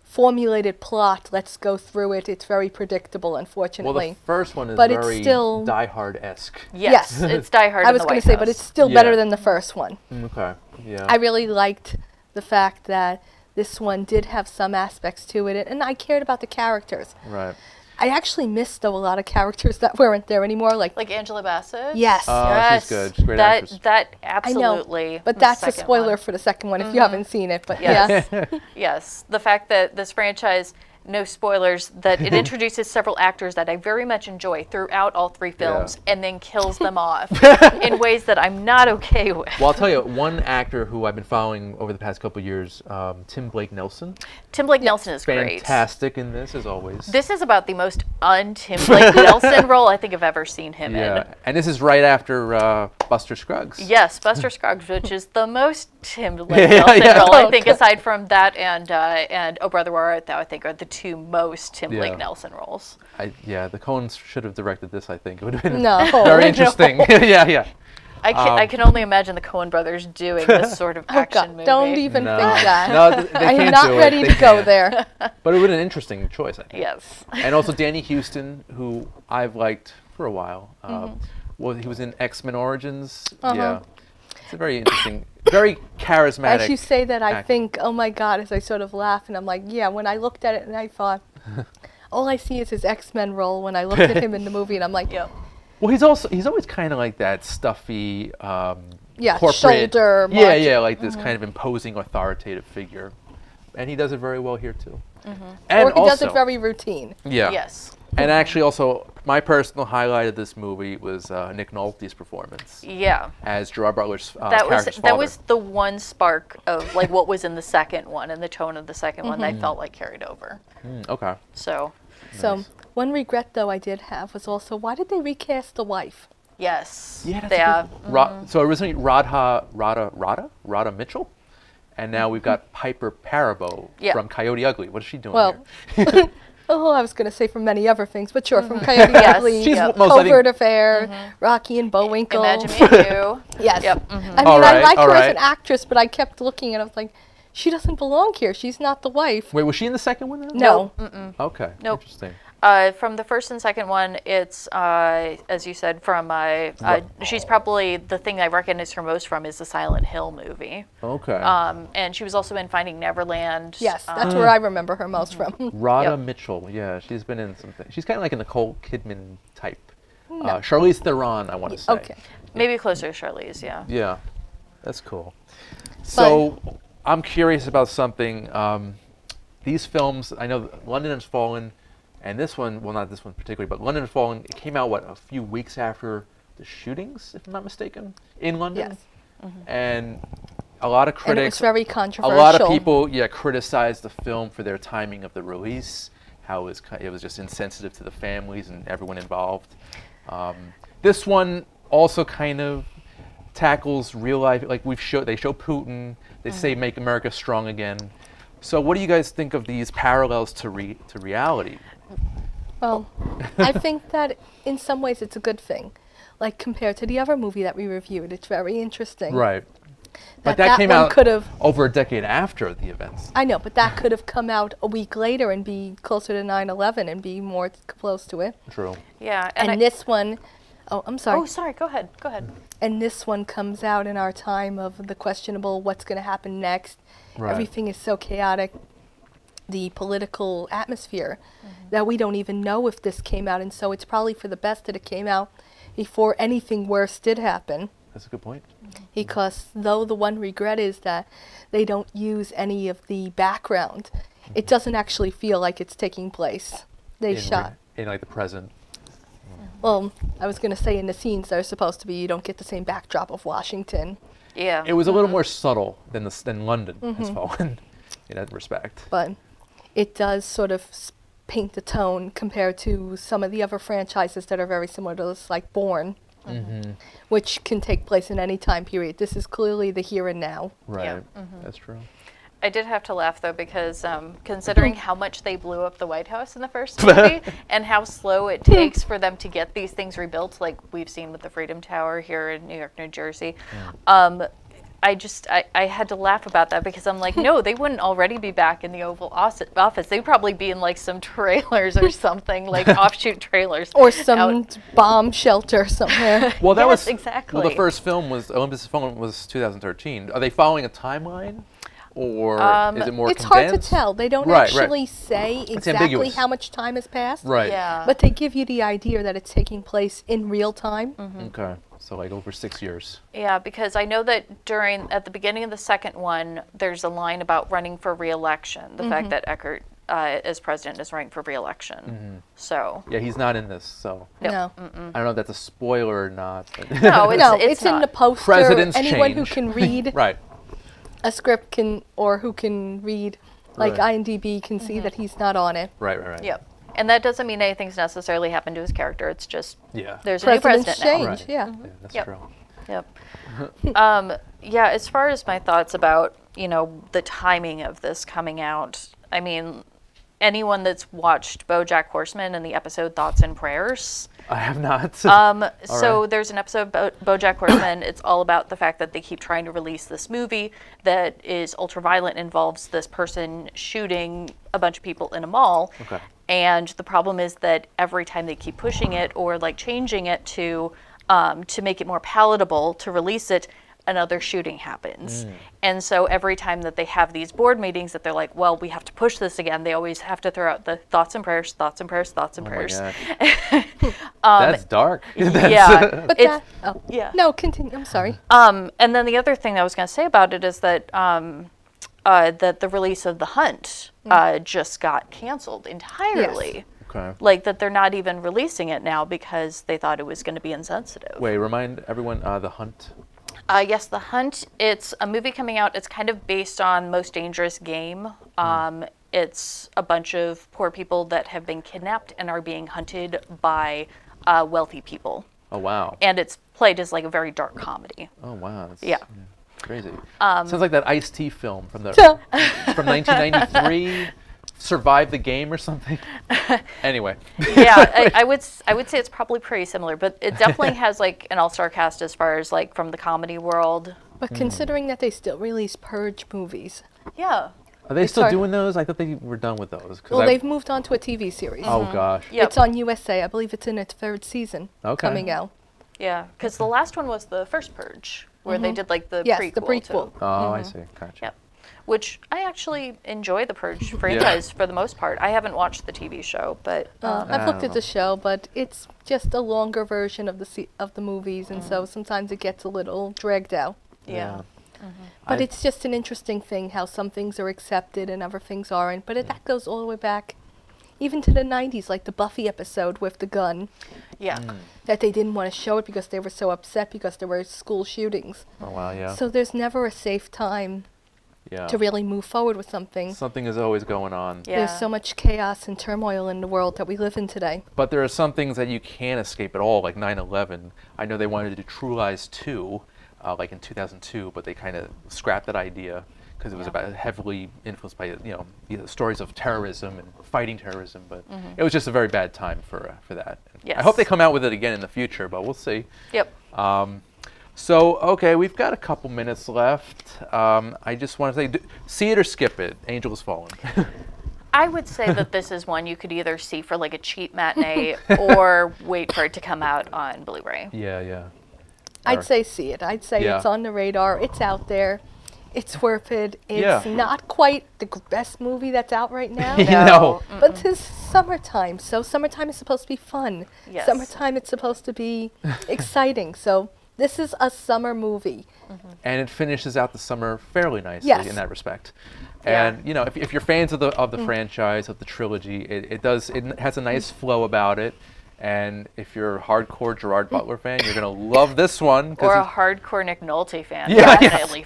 formulated plot. Let's go through it. It's very predictable, unfortunately. Well, the first one is but very it's still Die Hard-esque. Yes, it's Die Hard. I was going to say, but it's still better than the first one. Okay. Yeah. I really liked the fact that this one did have some aspects to it, and I cared about the characters. Right. I actually missed, though, a lot of characters that weren't there anymore. Like Angela Bassett? Yes. Yes. She's good. She's a great actress. That absolutely. I know, but that's a spoiler for the second one if you haven't seen it. But yes. Yes. The fact that this franchise, no spoilers, that it introduces several actors that I very much enjoy throughout all three films and then kills them off in ways that I'm not okay with. Well, I'll tell you, one actor who I've been following over the past couple of years, Tim Blake Nelson. Tim Blake Nelson is great. Fantastic in this, as always. This is about the most un-Tim Blake Nelson role I think I've ever seen him in. And this is right after Buster Scruggs. Yes, Buster Scruggs, which is the most Tim Blake Nelson role, I think, aside from that and Oh Brother Where Art Thou, I think, are the two most Tim Blake Nelson roles. The Coens should have directed this, I think. It would have been very interesting. I can only imagine the Coen brothers doing this sort of action movie. Don't even think that. No, they I am can't not do ready it. to go there. But it would have been an interesting choice, I think. Yes. And also Danny Houston, who I've liked for a while. Well, he was in X-Men Origins. Yeah. It's a very interesting, very charismatic. As you say that, I actor. think, oh my God, as I sort of laugh, and I'm like, yeah, when I looked at it and I thought, all I see is his X-Men role when I looked at him in the movie, and I'm like, Yep. Well, he's always kind of like that stuffy, yeah, corporate, shoulder, yeah, march. yeah, like this kind of imposing, authoritative figure, and he does it very well here too. And Or he does also- it very routine. Yeah. Yes. And actually, also, my personal highlight of this movie was Nick Nolte's performance Yeah. as Gerard Butler's That was character's that father. was the one spark of like what was in the second one and the tone of the second one that I felt like carried over. Okay. So So one regret, though, I did have was also, why did they recast the wife? yes. Yeah, that's they a have. good, so originally Radha Mitchell, and now we've got Piper Parabo Yeah. from Coyote Ugly. What is she doing Well, here? oh, I was going to say from many other things, but sure, from Coyote Yes. Ugly, She's Yep. most, I think- Covert Affair, Rocky and Bullwinkle. Imagine Me and You. Yes. Yep. I mean, All I right, like all her as right. an actress, but I kept looking and I was like, she doesn't belong here. She's not the wife. Wait, was she in the second one then? No. Okay. Nope. Interesting. From the first and second one, it's as you said from she's probably the thing I recognize her most from is the Silent Hill movie. Okay. And she was also in Finding Neverland. Yes, that's where I remember her most from. Radha Yep. Mitchell. Yeah, she's been in something. She's kind of like a Nicole Kidman type. Charlize Theron, I want to say. Okay. Maybe closer to Charlize. Yeah. Yeah, that's cool. So I'm curious about something. These films, I know London Has Fallen, and this one, well, not this one particularly, but London Has Fallen, it came out, what, a few weeks after the shootings, if I'm not mistaken, in London? Yes. And a lot of And critics, it was very a controversial. lot of people, criticized the film for their timing of the release, how it was just insensitive to the families and everyone involved. This one also kind of tackles real life, like they show Putin, they say make America strong again. So what do you guys think of these parallels to reality? Well, I think that in some ways it's a good thing. Like compared to the other movie that we reviewed, it's very interesting. Right. But That came one out could have. over a decade after the events. I know, but that could have come out a week later and be closer to 9/11 and be more close to it. True. Yeah. And this one, oh, I'm sorry. Oh, sorry. Go ahead. Go ahead. And this one comes out in our time of the questionable what's going to happen next. Right. Everything is so chaotic, the political atmosphere, that we don't even know if this came out. And so it's probably for the best that it came out before anything worse did happen. That's a good point. Because though the one regret is that they don't use any of the background, it doesn't actually feel like it's taking place. They shot. In like the present. Well, I was going to say in the scenes that are supposed to be, you don't get the same backdrop of Washington. Yeah. It was a little more subtle than London Has Fallen in that respect. But it does sort of paint the tone compared to some of the other franchises that are very similar to this, like Bourne, which can take place in any time period. This is clearly the here and now. Right. Yeah. That's true. I did have to laugh though because considering how much they blew up the White House in the first movie and how slow it takes for them to get these things rebuilt, like we've seen with the Freedom Tower here in New York, New Jersey, I had to laugh about that because I'm like, no, they wouldn't already be back in the Oval Office. They'd probably be in like some trailers or something, like offshoot trailers. Or some bomb shelter somewhere. Well, that Yes, was exactly. Well, the first film was Olympus Has Fallen was 2013. Are they following a timeline, or is it more It's condensed? hard to tell. They don't Right, actually say exactly ambiguous. how much time has passed. Right. Yeah. But they give you the idea that it's taking place in real time. Okay. So like over 6 years. Yeah, because I know that at the beginning of the second one, there's a line about running for re-election. The fact that Eckert, as president, is running for re-election. So. Yeah, he's not in this, so Yep. No. I don't know if that's a spoiler or not. but- No, No, it's in not. the poster. Presidents Anyone change. who can read Right. a script or who can read, like Right. IMDb, can see that he's not on it. Right. Yep. And that doesn't mean anything's necessarily happened to his character. It's just Yeah. there's a new Presidents president now. change, Right. yeah. Yeah, that's Yep. true. Yep. Yeah, as far as my thoughts about, the timing of this coming out, I mean, anyone that's watched BoJack Horseman and the episode Thoughts and Prayers, I have not. so right. there's an episode about BoJack Horseman. It's all about the fact that they keep trying to release this movie that is ultra-violent, involves this person shooting a bunch of people in a mall. Okay. And the problem is that every time they keep pushing it or like changing it to make it more palatable to release it, another shooting happens. And so every time that they have these board meetings that they're like, well, we have to push this again, they always have to throw out the thoughts and prayers, thoughts and prayers, thoughts and prayers. That's dark. Yeah. But It's- that, oh, yeah. no, continue. I'm sorry. And then the other thing that I was going to say about it is that that the release of The Hunt just got canceled entirely. Okay. Like that they're not even releasing it now because they thought it was going to be insensitive. Wait, remind everyone The Hunt. Yes, The Hunt. It's a movie coming out. It's kind of based on Most Dangerous Game. It's a bunch of poor people that have been kidnapped and are being hunted by wealthy people. Oh, wow. And it's played as like a very dark comedy. Oh, wow. That's, Yeah. Crazy. Sounds like that Ice-T film from the So, from 1993, Survive the Game or something. Anyway. Yeah, I would say it's probably pretty similar, but it definitely has like an all-star cast as far as like from the comedy world. but considering that they still release Purge movies, Yeah. Are they still hard. doing those? I thought they were done with those. 'Cause well, they've moved on to a TV series. Oh, gosh. Yep. It's on USA. I believe it's in its 3rd season coming out. Yeah, because the last one was the first Purge, where they did like the Yes, prequel. the prequel. too. Oh, I see. Gotcha. Yep. Which I actually enjoy the Purge franchise for the most part. I haven't watched the TV show, but I've looked at Oh. the show, but it's just a longer version of the movies, and so sometimes it gets a little dragged out. yeah. But I- it's just an interesting thing how some things are accepted and other things aren't. But that goes all the way back, even to the 90s, like the Buffy episode with the gun, Yeah. that they didn't want to show it because they were so upset because there were school shootings. Oh, wow, yeah. So there's never a safe time Yeah. to really move forward with something. Something is always going on. Yeah. There's so much chaos and turmoil in the world that we live in today. But there are some things that you can't escape at all, like 9/11. I know they wanted to do True Lies 2, like in 2002, but they kind of scrapped that idea because it was about heavily influenced by the stories of terrorism and fighting terrorism. But it was just a very bad time for that. I hope they Yes. come out with it again in the future, but we'll see. Yep. So, okay, we've got a couple minutes left. I just want to say, see it or skip it. Angel Has Fallen. I would say that this is one you could either see for like a cheap matinee or wait for it to come out on Blu-ray. Yeah, yeah. I'd say see it. I'd say Yeah. it's on the radar. It's out there. It's worth it. It's Yeah. not quite the best movie that's out right now. No. But this summertime, so summertime is supposed to be fun. Yes. Summertime it's supposed to be exciting. So this is a summer movie. And it finishes out the summer fairly nicely Yes. in that respect. Yeah. And if you're fans of the franchise, of the trilogy, it has a nice flow about it. And if you're a hardcore Gerard Butler fan, you're gonna love this one. 'Cause Or a he's- hardcore Nick Nolte fan. Yeah, Definitely.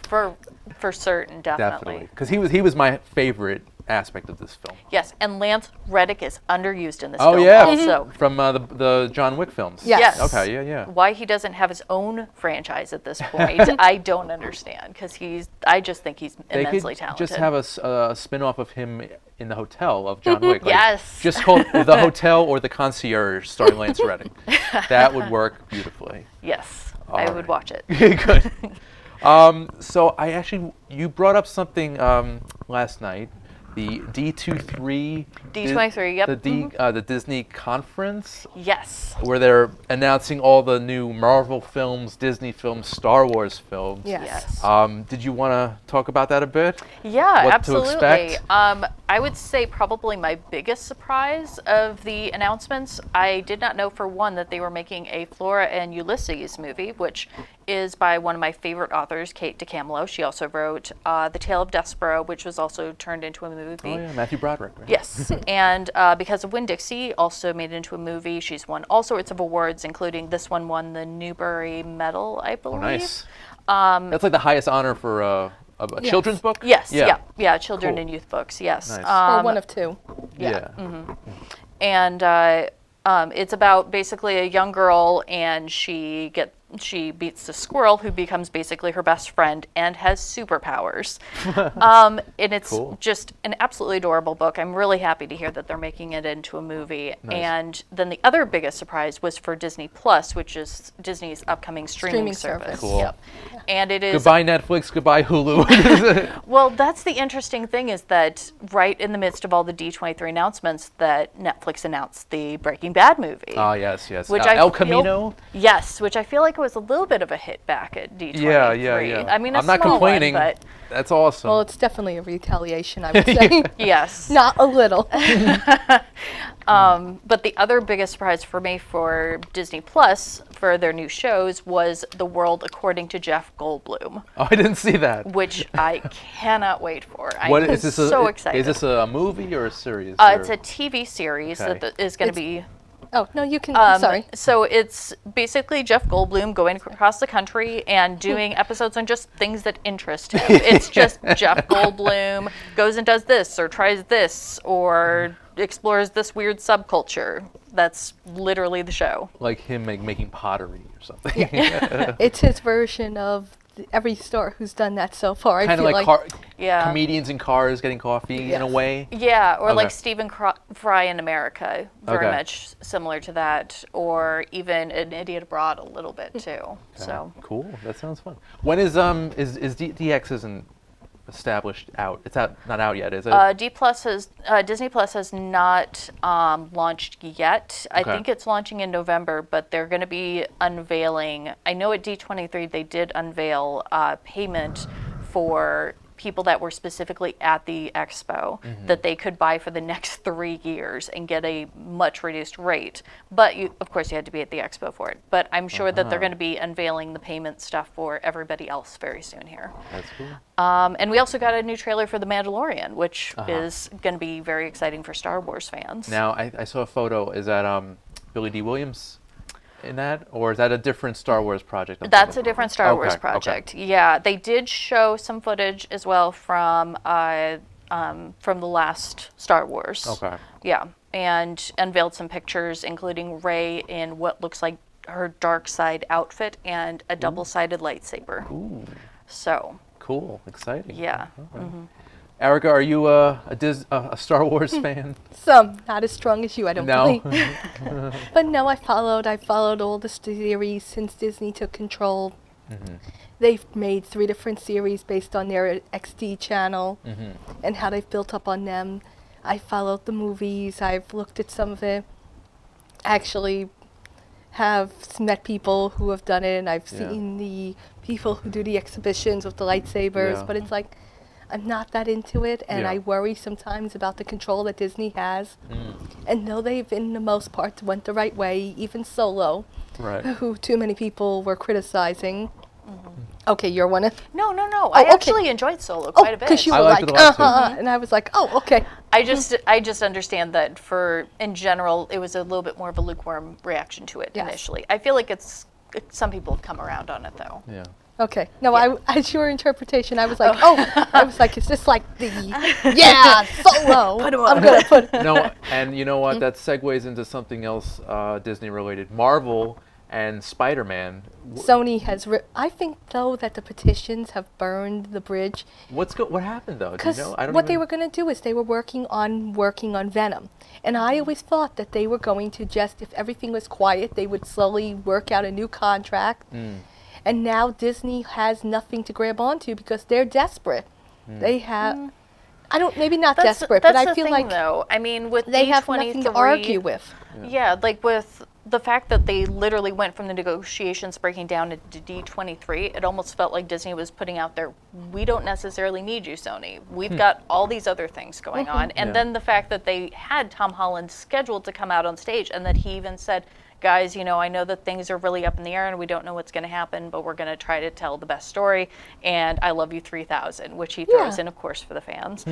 For certain, definitely, because he was my favorite aspect of this film. Yes, and Lance Reddick is underused in this Oh film yeah, also. from the John Wick films. Yes. Yes. Okay, yeah. Why he doesn't have his own franchise at this point, I don't understand. Because I just think he's They immensely could talented. just have a spin-off of him in the hotel of John Wick. Like, Yes. Just called The Hotel or The Concierge, starring Lance Reddick. That would work beautifully. Yes, All I right. would watch it. Good. So you brought up something last night, the D23. D23, yep. The Disney conference Yes. where they're announcing all the new Marvel films, Disney films, Star Wars films. Yes. Did you want to talk about that a bit? Yeah, What to absolutely. expect? I would say probably my biggest surprise of the announcements, I did not know for one that they were making a Flora and Ulysses movie, which is by one of my favorite authors, Kate DeCamillo. She also wrote The Tale of Despero, which was also turned into a movie. Oh yeah, Matthew Broderick. Right? Yes, and Because of Winn-Dixie also made it into a movie. She's won all sorts of awards, including this one won the Newbery Medal, I believe. Oh, nice. That's like the highest honor for a children's book? Yes, Yeah. yeah, children Cool. and youth books, yes. Nice. or one of two. Yeah. And it's about basically a young girl, and she beats the squirrel, who becomes basically her best friend and has superpowers. And it's Cool. just an absolutely adorable book. I'm really happy to hear that they're making it into a movie. And then the other biggest surprise was for Disney Plus, which is Disney's upcoming streaming Streaming service. service. Cool. Yep. And it is Goodbye Netflix, goodbye Hulu. well, that's the interesting thing, is that right in the midst of all the D23 announcements, that Netflix announced the Breaking Bad movie. Ah, yes. Which I El feel- Camino. Yes, which I feel like was a little bit of a hit back at D23. Yeah. I mean, I'm not small complaining. One, but that's awesome. Well, it's definitely a retaliation, I would say. yes. Not a little. But the other biggest surprise for me for Disney Plus for their new shows was The World According to Jeff Goldblum. Oh, I didn't see that. Which I cannot wait for. What I'm is this? so excited. Is this a movie or a series? It's a TV series Okay. that is going to be. Oh, no, you can. Sorry. So it's basically Jeff Goldblum going across the country and doing episodes on just things that interest him. It's just Jeff Goldblum goes and does this or tries this or explores this weird subculture. That's literally the show. Like him making pottery or something. It's his version of every star who's done that so far. I Kind of feel like Yeah. comedians in cars getting coffee in a way. Yeah, or like Okay. Stephen Fry in America, very Okay. much similar to that, or even An Idiot Abroad a little bit too. So Cool. That sounds fun. When is DX isn't established out? It's not out yet, is it? Disney Plus has not launched yet. I Okay. think it's launching in November, but they're going to be unveiling. I know at D23 they did unveil payment for people that were specifically at the expo that they could buy for the next 3 years and get a much reduced rate. But of course you had to be at the expo for it. But I'm sure that they're going to be unveiling the payment stuff for everybody else very soon here. That's cool. And we also got a new trailer for The Mandalorian, which is going to be very exciting for Star Wars fans. Now I saw a photo. Is that Billy D. Williams in that, or is that a different Star Wars project? That's a different Star Wars Okay. project. Yeah, they did show some footage as well from the last Star Wars. Okay. Yeah, and unveiled some pictures, including Rey in what looks like her dark side outfit and a double-sided lightsaber. Ooh. So. Cool. Exciting. Yeah. Okay. Erica, are you a Star Wars fan? Some, not as strong as you, I don't No. believe. But no, I followed all the series since Disney took control. They've made 3 different series based on their XD channel and how they've built up on them. I followed the movies. I've looked at some of it. Actually have met people who have done it, and I've seen the people who do the exhibitions with the lightsabers, Yeah. but it's like, I'm not that into it, and I worry sometimes about the control that Disney has. And though they've, in the most part, went the right way, even Solo, Right. who too many people were criticizing. Okay, you're one of... No. Oh, I okay. actually enjoyed Solo quite a bit. because you I were liked like, it a lot, too. and I was like, oh, okay. I just understand that in general, it was a little bit more of a lukewarm reaction to it Yes. initially. I feel like some people have come around on it though. Yeah. Okay. No, as your interpretation, I was like, I was like, is this like the, Solo? I'm going to put No, and you know what? That segues into something else Disney related. Marvel and Spider-Man. Sony has, I think, though, that the petitions have burned the bridge. What happened though? Do you Because know? I don't what they even- were going to do is they were working on Venom. And I always thought that they were going to just, if everything was quiet, they would slowly work out a new contract. And now Disney has nothing to grab onto because they're desperate. They have, maybe not desperate, but I feel like though. I mean, with they have D23, nothing to argue with. Yeah, like with the fact that they literally went from the negotiations breaking down into D23, it almost felt like Disney was putting out there, we don't necessarily need you, Sony. We've got all these other things going on. And then the fact that they had Tom Holland scheduled to come out on stage and that he even said, guys, I know that things are really up in the air and we don't know what's going to happen, but we're going to try to tell the best story. And I love you 3000, which he throws in, of course, for the fans.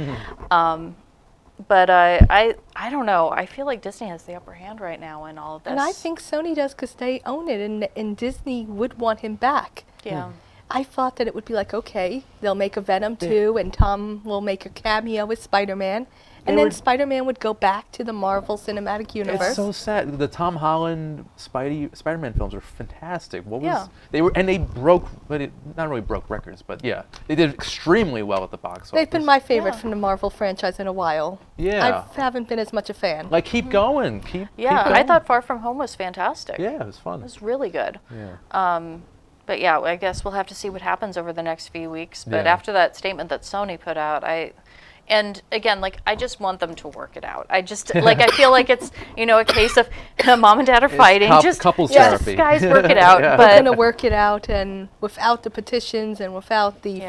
But I don't know. I feel like Disney has the upper hand right now in all of this. And I think Sony does because they own it, and Disney would want him back. Yeah. I thought that it would be like, okay, they'll make a Venom 2, and Tom will make a cameo with Spider-Man, and then Spider-Man would go back to the Marvel Cinematic Universe. It's so sad. The Tom Holland Spider-Man films are fantastic. Yeah. They broke, not really broke records, but yeah, they did extremely well at the box office. They've been my favorite Yeah. from the Marvel franchise in a while. Yeah. I haven't been as much a fan. Like keep going, keep Yeah, going. I thought Far From Home was fantastic. Yeah, it was fun. It was really good. Yeah. But yeah, I guess we'll have to see what happens over the next few weeks. But Yeah. after that statement that Sony put out, And again, like, I just want them to work it out. I just, like, I feel like it's, you know, a case of mom and dad are fighting. Just couples yes, therapy. guys, work it out. Yeah. We're But gonna work it out, and without the petitions and without the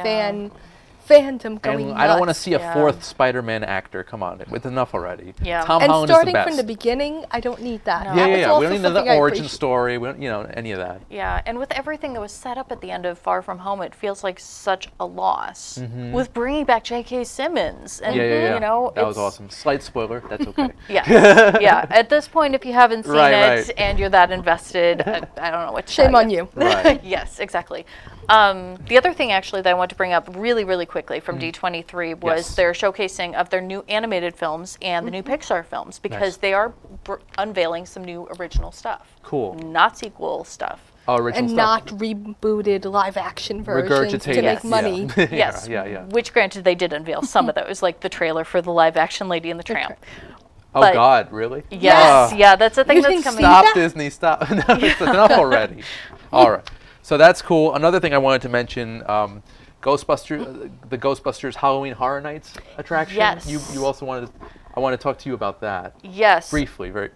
fandom going And I don't want to nuts. see a fourth Spider-Man actor. Come on, with enough already. Yeah. Tom And Holland is the starting best. from the beginning, I don't need that. No. That was We also don't need something the I origin appreciate. story. We don't, any of that. yeah, and with everything that was set up at the end of Far From Home, it feels like such a loss. With bringing back J.K. Simmons, and Yeah. you know, that was awesome. Slight spoiler. That's okay. Yeah, yeah. At this point, if you haven't seen Right. and you're that invested, I don't know what to Shame tell on you. Right. Yes, exactly. The other thing, actually, that I want to bring up really, really quickly from D23 was Yes. their showcasing of their new animated films and the new Pixar films, because they are unveiling some new original stuff. Cool. Not sequel stuff. Oh, original And stuff. not rebooted live action versions to Regurgitated. make money. Yeah. Yes. Yeah. Which, granted, they did unveil some of those, like the trailer for the live-action Lady and the Tramp. Oh But- God, really? Yes, Ah. yeah, that's a thing You that's didn't coming. see Stop, that? Disney, stop. No, it's enough already. All right. So that's cool. Another thing I wanted to mention, the Ghostbusters Halloween Horror Nights attraction. Yes. You also I want to talk to you about that. Yes. Briefly, very.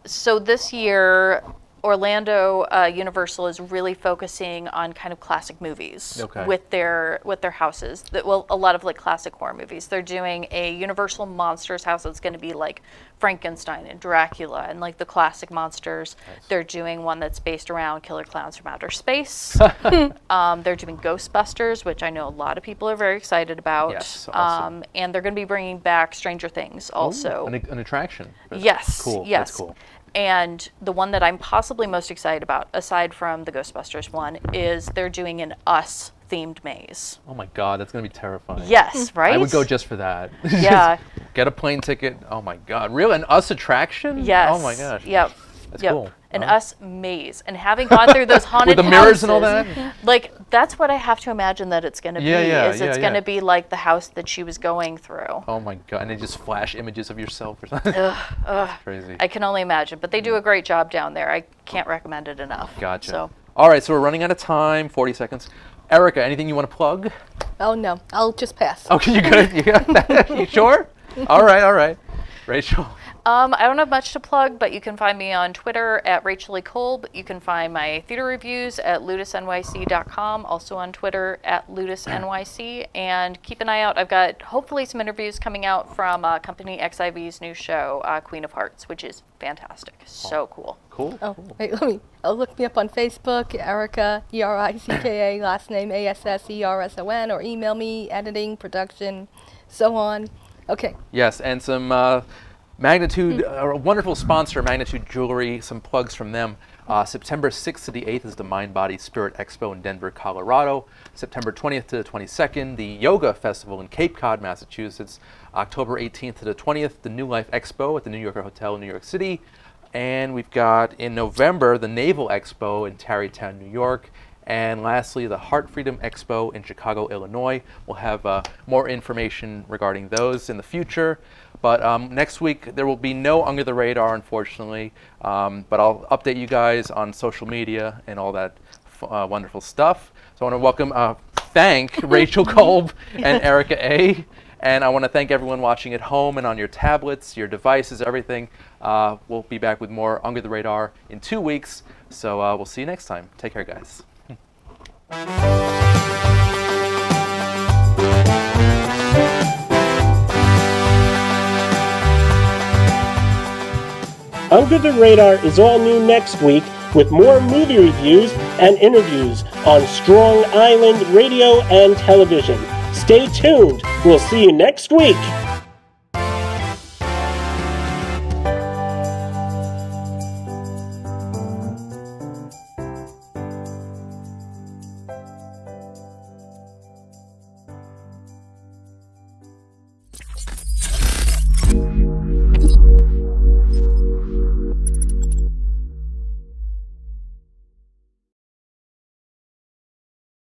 So this year, Orlando Universal is really focusing on kind of classic movies Okay. with their houses. Well, a lot of like classic horror movies. They're doing a Universal Monsters house that's going to be like Frankenstein and Dracula and like the classic monsters. Nice. They're doing one that's based around killer clowns from outer space. They're doing Ghostbusters, which I know a lot of people are very excited about. Yes, awesome. And they're going to be bringing back Stranger Things also. An attraction. Yes. Cool. Yes. That's cool. And the one that I'm possibly most excited about, aside from the Ghostbusters one, is they're doing an Us themed maze. Oh my God, that's gonna be terrifying. Yes, right? I would go just for that. Yeah. Just get a plane ticket. Oh my God, really? An Us attraction? Yes. Oh my gosh. Yep. That's Yep. cool. An Huh? Us maze. And having gone through those haunted With the mirrors and all houses, that? like, that's what I have to imagine that it's going to Yeah, be, yeah, is it's yeah, going yeah. to be like the house that she was going through. Oh my God, and they just flash images of yourself or something. Crazy. I can only imagine. But they do a great job down there. I can't recommend it enough. Gotcha. So, All right, so we're running out of time. 40 seconds. Erica, anything you want to plug? Oh no, I'll just pass. Okay, you good? You got that? You sure? All right. Rachel. I don't have much to plug, but you can find me on Twitter at Rachel E. Kolb. You can find my theater reviews at ludusnyc.com, also on Twitter at ludusnyc. And keep an eye out. I've got hopefully some interviews coming out from Company XIV's new show, Queen of Hearts, which is fantastic. So cool. Cool. Oh, wait, look me up on Facebook, Erica, E-R-I-C-K-A, last name A-S-S-E-R-S-O-N, or email me, editing, production, so on. Okay. Yes, and some Magnitude, a wonderful sponsor, Magnitude Jewelry, some plugs from them. September 6th to the 8th is the Mind, Body, Spirit Expo in Denver, Colorado. September 20th to the 22nd, the Yoga Festival in Cape Cod, Massachusetts. October 18th to the 20th, the New Life Expo at the New Yorker Hotel in New York City. And we've got in November, the Naval Expo in Tarrytown, New York. And lastly, the Heart Freedom Expo in Chicago, Illinois. We'll have more information regarding those in the future. But next week, there will be no Under the Radar, unfortunately. But I'll update you guys on social media and all that wonderful stuff. So I want to thank Rachel Kolb and Erica A. And I want to thank everyone watching at home and on your tablets, your devices, everything. We'll be back with more Under the Radar in 2 weeks. So we'll see you next time. Take care, guys. Under the Radar is all new next week with more movie reviews and interviews on Strong Island Radio and Television. Stay tuned. We'll see you next week.